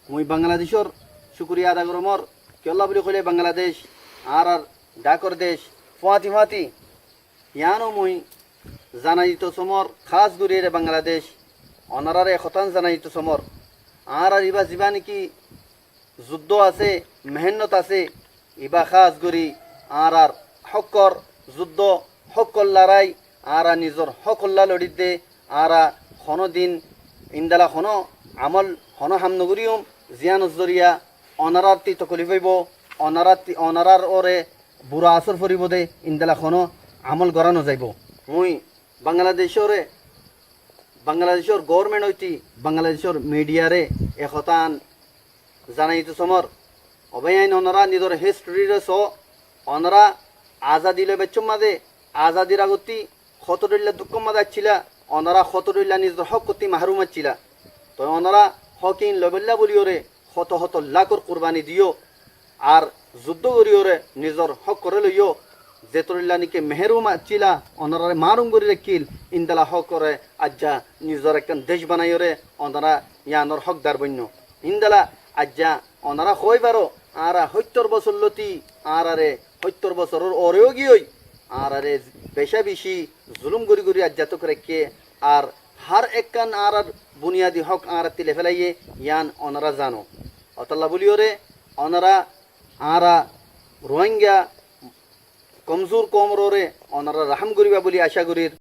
মুই বাংলাদেশর শুক্রিয়া আদা করমর কেল্লা বুলি কইলে বাংলাদেশ আর ডাকর দেশ ফুয়াতি ফুয়াতি ইয়ানো মুই জানাইত সমর খাস গুরিয়ে বাংলাদেশ অনারারে খতান জানাইত সমর আর ইবা যিবা নেকি যুদ্ধ আছে মেহনত আছে ইবা খাস গুরি আর হকর যুদ্ধ হকল লড়াই আর নিজর হকল্লা লড়ি দে আর হনো দিন ইন্দালা হনো আমল হনো হামনগরিয়ম জিয়ান জরিয়া অনারাতি তকলিফ হইব অনারার ওরে বুড়া আসর ফরিব দে ইন্দালা হনো আমল গড়ানো যাইব মুই বাংলাদেশের গভর্নমেন্ট হইতি বাংলাদেশের মিডিয়ারে একতান জানাইতো সমর অবয়াইন অনারা নিজের হিস্ট্রিরে অনারা আজাদি লে বেচুম মাদে আজাদির আগতি খতরিল্লা দুঃখ মাদা ছিলা অনারা খতরিল্লা নিজের হক করতে মাহরুম ছিলা তো অনারা হকিন লবেল্লা বলিওরে শত শত লাখর কুরবানি দিও আর যুদ্ধ করিওরে নিজের হক করে লইও যেতরিল্লা নিকে মেহরুম ছিলা অনারারে মারুম করি রাখিল ইন্দালা হক করে আজ্জা নিজের একটা দেশ বানাইরে অনারা ইয়ানোর হকদার বন্য ইন্দালা আজ্জা অনারা হই পারো আর ৭০ বছর লতি আর ৭০ বছরের ওরেও গিয়ে আর বেশা বেশি জুলুম গড়ি গড়ি আজ্জাত করে কে আর হার একখান আর বুনিয়াদি হক আর তিলে ফেলাইয়ে ইয়ান অনারা জানো অতল্লা বলিওরে অনারা আর রোহিঙ্গা কমজোর কমরে অনারা রাহাম করিবা বলি আশা করির